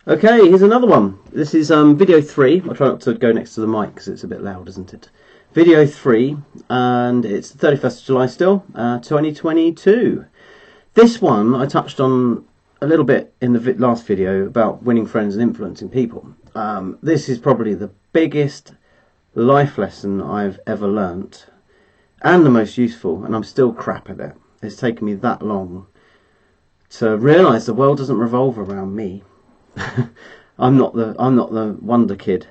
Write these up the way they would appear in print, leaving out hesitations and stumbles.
Okay, here's another one. This is video 3. I'll try not to go next to the mic because it's a bit loud, isn't it? Video 3, and it's the 31st of July still, 2022. This one I touched on a little bit in the last video about winning friends and influencing people. This is probably the biggest life lesson I've ever learnt, and the most useful, and I'm still crap at it. It's taken me that long to realise the world doesn't revolve around me. I'm not the wonder kid,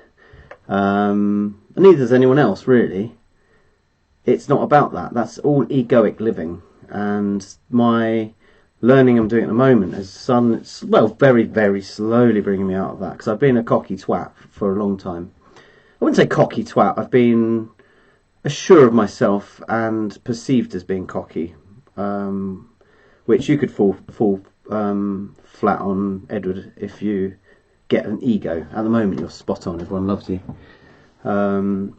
and neither is anyone else really. It's not about that. That's all egoic living, and my learning I'm doing at the moment is very, very slowly bringing me out of that, because I've been a cocky twat for a long time. I wouldn't say cocky twat. I've been assured of myself and perceived as being cocky, which you could fall flat on, Edward, if you get an ego. At the moment you're spot on, everyone loves you. And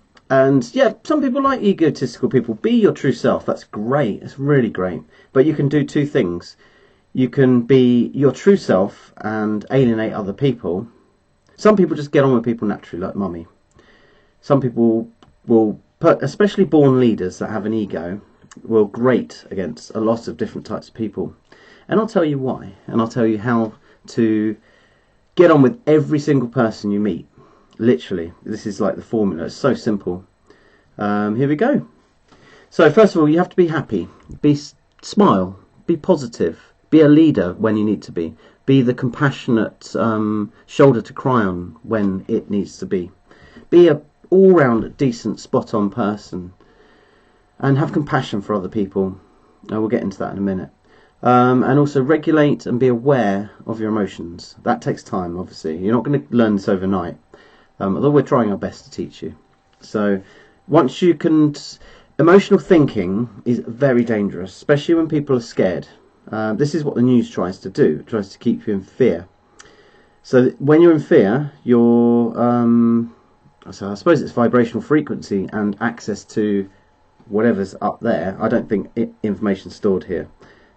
yeah, some people like egotistical people. Be your true self, that's great, it's really great. But you can do two things. You can be your true self and alienate other people. Some people just get on with people naturally, like mummy. Some people will especially born leaders that have an ego, will grate against a lot of different types of people. And I'll tell you why, and I'll tell you how to get on with every single person you meet. Literally, this is like the formula. It's so simple. Here we go. So first of all, you have to be happy. Smile. Be positive. Be a leader when you need to be. Be the compassionate shoulder to cry on when it needs to be. Be a all-round decent, spot-on person. And have compassion for other people. We'll get into that in a minute. And also regulate and be aware of your emotions. That takes time, obviously. You're not going to learn this overnight, although we're trying our best to teach you. So once you can... Emotional thinking is very dangerous, especially when people are scared. This is what the news tries to do. It tries to keep you in fear. So when you're in fear, so I suppose it's vibrational frequency and access to whatever's up there. I don't think information's stored here.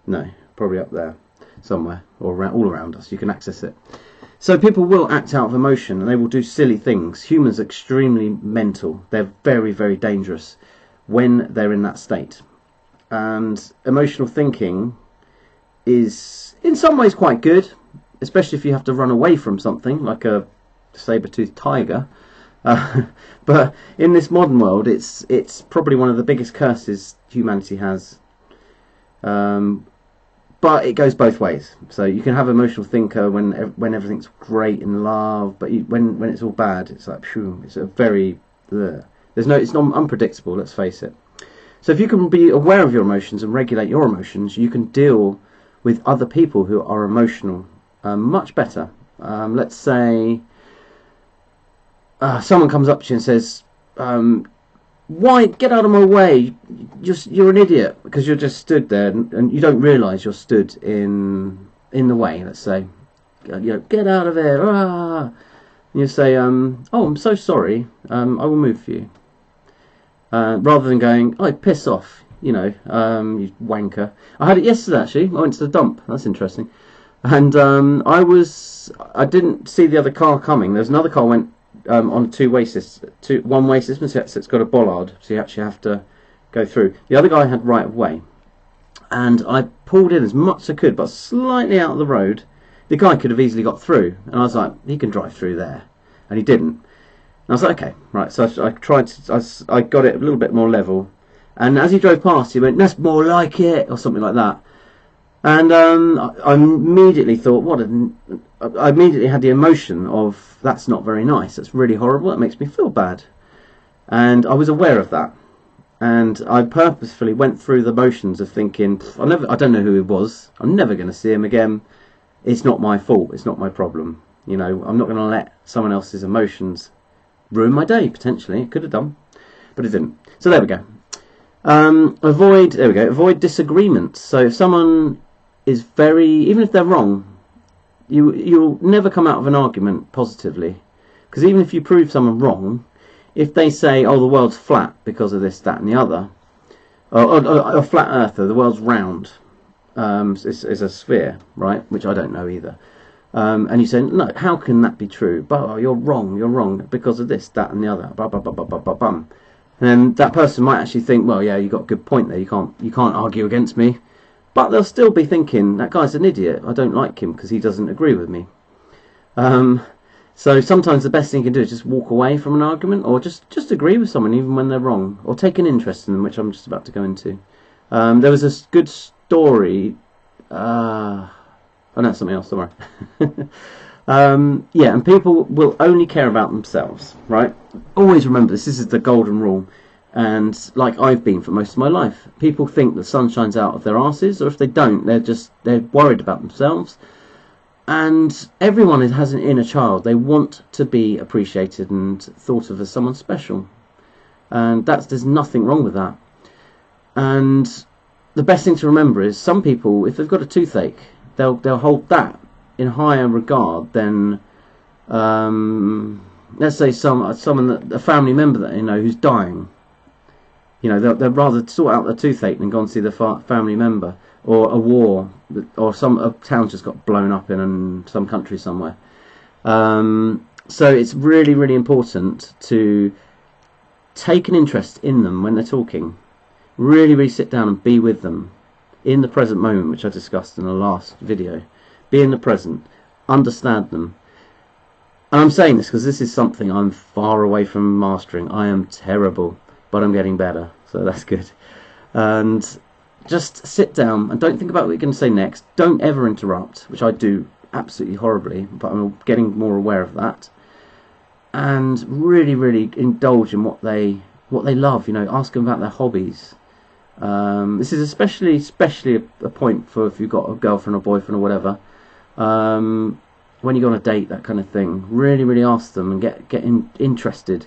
No, probably up there somewhere, or all around us. You can access it. So people will act out of emotion, and they will do silly things. Humans are extremely mental. They're very, very dangerous when they're in that state. And emotional thinking is in some ways quite good, especially if you have to run away from something like a saber-toothed tiger. But in this modern world, it's probably one of the biggest curses humanity has. But it goes both ways. So you can have an emotional thinker when everything's great in love, but when it's all bad, it's like phew, it's a very it's not unpredictable. Let's face it. So if you can be aware of your emotions and regulate your emotions, you can deal with other people who are emotional much better. Let's say someone comes up to you and says, "Why, get out of my way, you're an idiot," because you're just stood there and you don't realise you're stood in the way. Let's say, "Get out of there," and you say, "Oh, I'm so sorry, I will move for you," rather than going, "Oh, piss off, you wanker." I had it yesterday actually. I went to the dump. That's interesting. And I didn't see the other car coming. There's another car went on a one-way system, so it's got a bollard, so you actually have to go through. The other guy had right of way, and I pulled in as much as I could, but slightly out of the road. The guy could have easily got through, and I was like, he can drive through there, and he didn't. And I was like, okay, right. So I tried to, I got it a little bit more level, and as he drove past, he went, "That's more like it," or something like that. And I immediately thought, I immediately had the emotion of, that's not very nice, that's really horrible, that makes me feel bad. And I was aware of that. And I purposefully went through the motions of thinking, I don't know who he was, I'm never going to see him again, it's not my fault, it's not my problem. I'm not going to let someone else's emotions ruin my day, potentially. It could have done, but it didn't. So there we go. Avoid disagreements. So if someone is even if they're wrong, you'll never come out of an argument positively, because even if you prove someone wrong, if they say, "Oh, the world's flat because of this, that, and the other," or a flat earther, the world's round, is a sphere, right? Which I don't know either. and you say, no, how can that be true? But oh, you're wrong because of this, that, and the other. Blah, blah, blah, blah, blah, blah, blah. And then that person might actually think, well, yeah, you got a good point there. You can't argue against me. But they'll still be thinking, that guy's an idiot. I don't like him because he doesn't agree with me. So sometimes the best thing you can do is just walk away from an argument, or just agree with someone even when they're wrong, or take an interest in them, which I'm just about to go into. There was a good story. Oh no, something else. Don't worry. Yeah, and people will only care about themselves, right? Always remember this. This is the golden rule. And like I've been for most of my life, people think the sun shines out of their arses, or if they don't, they're worried about themselves. And everyone has an inner child. They want to be appreciated and thought of as someone special, and there's nothing wrong with that. And the best thing to remember is, some people, if they've got a toothache, they'll hold that in higher regard than, let's say, a family member that who's dying. They'd rather sort out their toothache than go and see the family member, or a war, or a town just got blown up in some country somewhere. So it's really, really important to take an interest in them when they're talking. Really, really sit down and be with them in the present moment, which I discussed in the last video. Be in the present, understand them. And I'm saying this because this is something I'm far away from mastering. I am terrible, but I'm getting better, so that's good. And just sit down and don't think about what you're going to say next. Don't ever interrupt, which I do absolutely horribly, but I'm getting more aware of that. And really, really indulge in what they love. Ask them about their hobbies. This is especially a point for if you've got a girlfriend or boyfriend or whatever. When you go on a date, that kind of thing. Really, really ask them and get interested.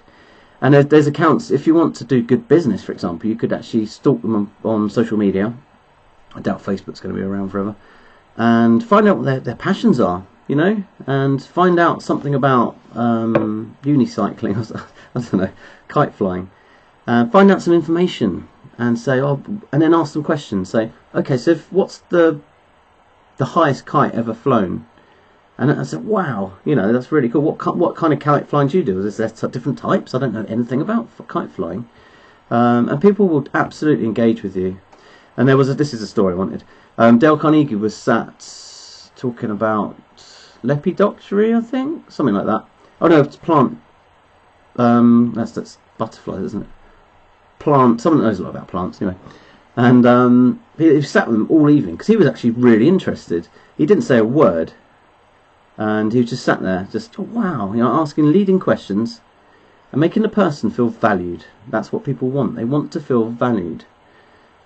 And there's accounts, if you want to do good business, for example, you could actually stalk them on social media. I doubt Facebook's going to be around forever. And find out what their passions are, and find out something about unicycling, or I don't know, kite flying. Find out some information and say, and then ask them questions. Say, okay, so what's the highest kite ever flown? And I said, wow, that's really cool. What kind of kite flying do you do? Is there different types? I don't know anything about kite flying. And people will absolutely engage with you. And this is a story I wanted. Dale Carnegie was sat talking about lepidoptery, I think, something like that. Oh no, it's plant. That's butterflies, isn't it? Plant. Someone knows a lot about plants, anyway. And he sat with them all evening because he was actually really interested. He didn't say a word. And he just sat there, wow, asking leading questions and making the person feel valued. That's what people want. They want to feel valued.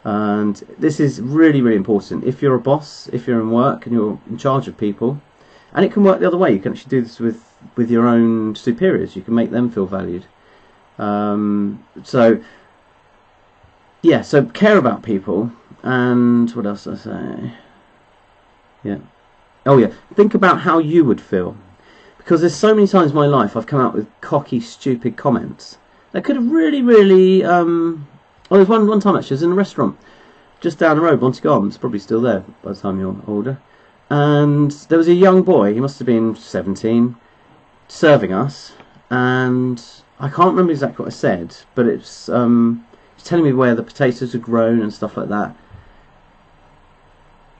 And this is really, really important. If you're a boss, if you're in work and you're in charge of people, and it can work the other way. You can actually do this with your own superiors. You can make them feel valued. So care about people. And what else did I say? Yeah. Oh yeah, think about how you would feel, because there's so many times in my life I've come out with cocky, stupid comments that could have really, really. There's one time actually, I was in a restaurant just down the road, Monty Gardens, probably still there by the time you're older, and there was a young boy, he must have been 17, serving us, and I can't remember exactly what I said, but it's he's telling me where the potatoes are grown and stuff like that,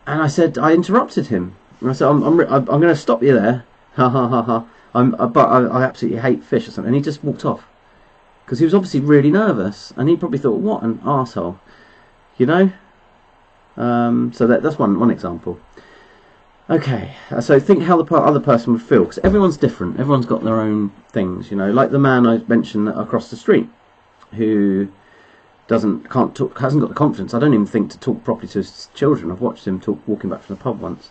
and I interrupted him. And I said, I'm going to stop you there. Ha ha ha ha. But I absolutely hate fish or something. And he just walked off. Because he was obviously really nervous. And he probably thought, what an arsehole. So that's one example. Okay. So think how the other person would feel. Because everyone's different. Everyone's got their own things. Like the man I mentioned across the street. Who hasn't got the confidence, I don't even think, to talk properly to his children. I've watched him walking back from the pub once.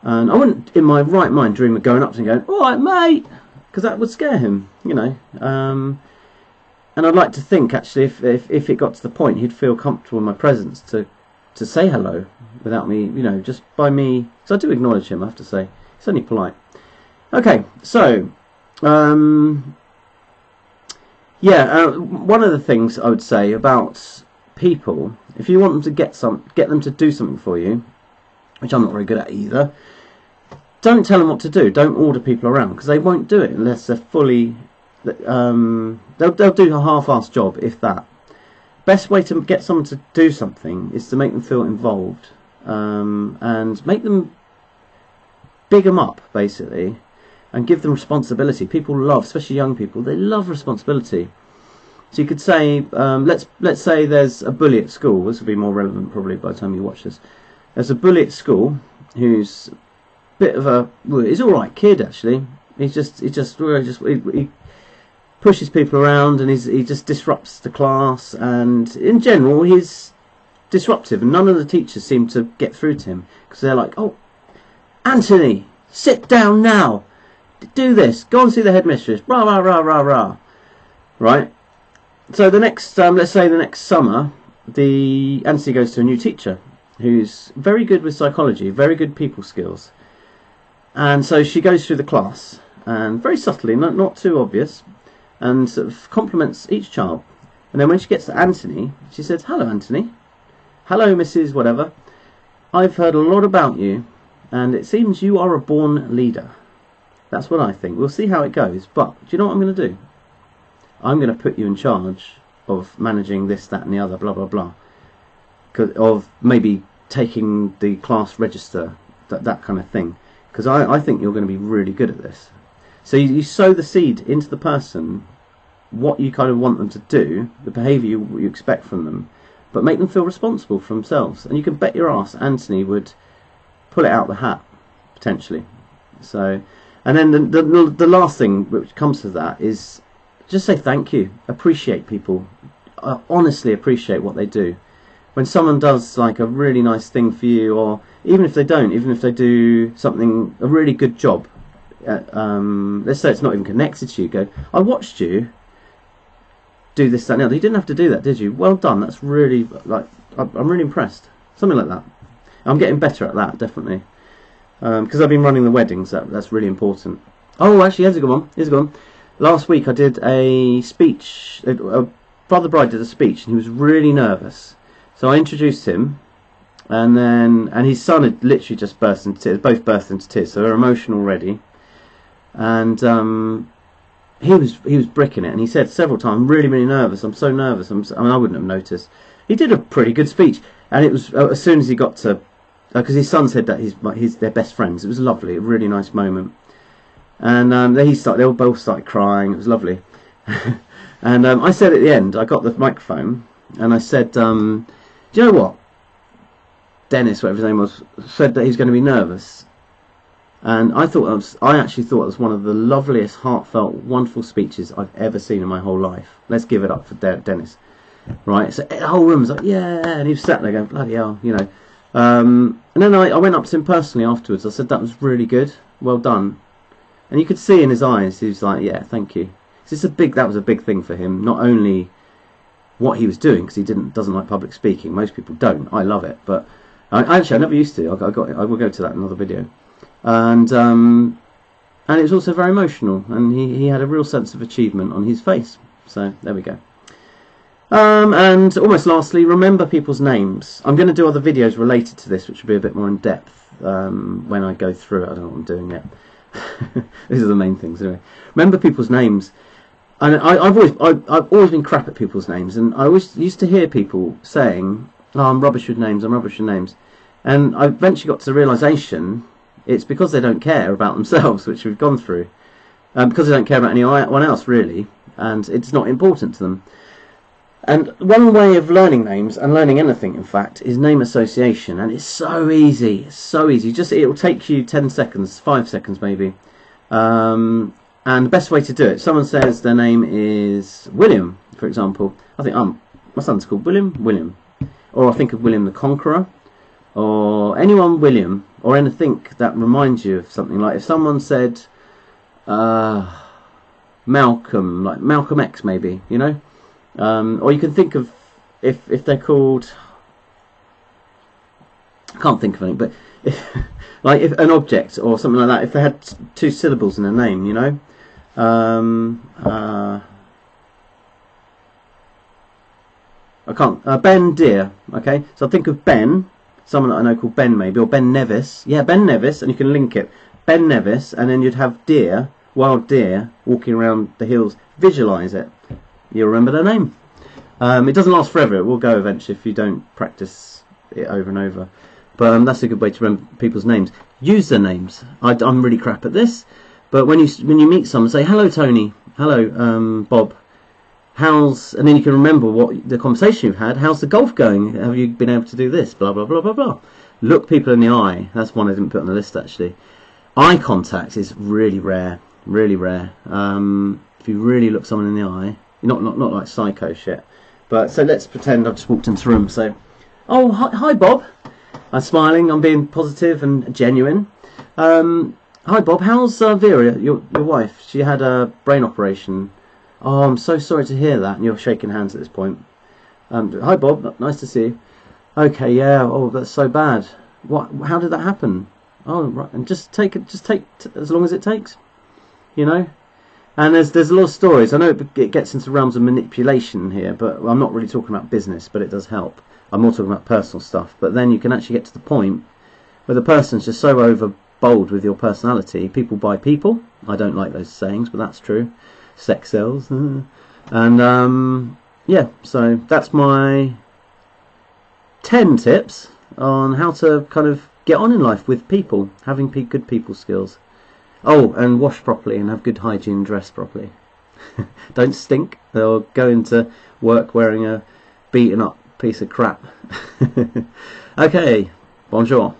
And I wouldn't, in my right mind, dream of going up to him and going, all right, mate, because that would scare him, And I'd like to think, actually, if it got to the point, he'd feel comfortable in my presence to say hello without me, just by me. Because I do acknowledge him, I have to say. It's only polite. Okay, so, one of the things I would say about people, if you want them to get them to do something for you, which I'm not very good at either, don't tell them what to do. Don't order people around, because they won't do it unless they're fully. They'll do a half-assed job, if that. Best way to get someone to do something is to make them feel involved, and make them big them up, basically, and give them responsibility. People love, especially young people, they love responsibility. So you could say, let's say there's a bully at school. This will be more relevant probably by the time you watch this. There's a bully at school who's a bit of a, well, he's all right kid actually. He pushes people around, and he just disrupts the class, and in general he's disruptive, and none of the teachers seem to get through to him, because they're like, oh, Anthony, sit down now, do this, go and see the headmistress, rah rah rah rah rah. Right, so the next let's say the next summer, Anthony goes to a new teacher who's very good with psychology, very good people skills, and so she goes through the class, and very subtly, not too obvious, and sort of compliments each child. And then when she gets to Anthony, she says, hello Anthony, hello Mrs. whatever, I've heard a lot about you, and it seems you are a born leader. That's what I think. We'll see how it goes, but do you know what I'm going to do? I'm going to put you in charge of managing this, that and the other, blah blah blah, of maybe taking the class register, that kind of thing, because I think you're going to be really good at this. So you sow the seed into the person, what you kind of want them to do, the behaviour you expect from them, but make them feel responsible for themselves. And you can bet your ass Anthony would pull it out the hat, potentially. So, and then the last thing which comes to that is just say thank you, appreciate people, honestly appreciate what they do. When someone does like a really nice thing for you, or even if they don't, even if they do something, a really good job, let's say it's not even connected to you, go, I watched you do this, that and the other. You didn't have to do that, did you? Well done, that's really, like, I'm really impressed. Something like that. I'm getting better at that, definitely, because I've been running the weddings. That's really important. Oh, actually, here's a good one. Last week I did a speech. Brother Bride did a speech, and he was really nervous. So I introduced him, and his son had literally just burst into tears. Both burst into tears, so they're emotional already. And he was bricking it, and he said several times, "I'm really, really nervous. I'm so nervous." I mean, I wouldn't have noticed. He did a pretty good speech, and it was as soon as he got to, because his son said that they're best friends. It was lovely, a really nice moment. And then they all both started crying. It was lovely. And I said at the end, I got the microphone, and I said, "Do you know what? Dennis, whatever his name was, said that he's going to be nervous." And I actually thought it was one of the loveliest, heartfelt, wonderful speeches I've ever seen in my whole life. Let's give it up for Dennis. Right, so the whole room was like, yeah, and he was sat there going, bloody hell, you know. And then I went up to him personally afterwards. I said, that was really good, well done. And you could see in his eyes, he was like, yeah, thank you. That was a big thing for him, not only what he was doing, because he doesn't like public speaking. Most people don't. I love it, but I never used to. I will go to that in another video. And it was also very emotional, and he had a real sense of achievement on his face. So there we go. And almost lastly, remember people's names. I'm going to do other videos related to this, which will be a bit more in depth when I go through it. I don't know what I'm doing yet. These are the main things anyway. Remember people's names. And I've always been crap at people's names, and I always used to hear people saying, "Oh, I'm rubbish with names. I'm rubbish with names," and I eventually got to the realisation it's because they don't care about themselves, which we've gone through, because they don't care about anyone else really, and it's not important to them. And one way of learning names, and learning anything in fact, is name association, and it's so easy. It's so easy. It'll take you 10 seconds, 5 seconds maybe. And the best way to do it, someone says their name is William, for example. I think my son's called William. Or I think of William the Conqueror, or anyone William, or anything that reminds you of something. Like if someone said Malcolm, like Malcolm X maybe, you know? Or you can think of, if they're called, I can't think of anything, but if an object or something like that, if they had 2 syllables in their name, you know? I can't. Ben Deere. Okay, so I think of Ben, someone that I know called Ben maybe, or Ben Nevis. Yeah, Ben Nevis, and you can link it. Ben Nevis, and then you'd have deer, wild deer, walking around the hills. Visualise it. You'll remember their name. It doesn't last forever. It will go eventually if you don't practice it over and over. But that's a good way to remember people's names. Use their names. I'm really crap at this. But when you meet someone, say, hello, Tony. Hello, Bob. And then you can remember what the conversation you've had. How's the golf going? Have you been able to do this? Blah, blah, blah, blah, blah. Look people in the eye. That's one I didn't put on the list, actually. Eye contact is really rare. Really rare. If you really look someone in the eye, not like psycho shit. But so let's pretend I've just walked into the room. So, oh, hi Bob. I'm smiling. I'm being positive and genuine. Hi Bob. How's Vera, your wife? She had a brain operation. Oh, I'm so sorry to hear that. And you're shaking hands at this point. Hi Bob. Nice to see you. Okay, yeah. Oh, that's so bad. What? How did that happen? Oh, right. And just take as long as it takes. You know. And there's a lot of stories. I know it gets into realms of manipulation here, but I'm not really talking about business, but it does help. I'm more talking about personal stuff. But then you can actually get to the point where the person's just so over bold with your personality. People buy people. I don't like those sayings, but that's true. Sex sells. And yeah, so that's my 10 tips on how to kind of get on in life with people, having good people skills. Oh, and wash properly and have good hygiene, dress properly. Don't stink or go into work wearing a beaten up piece of crap. Okay, bonjour.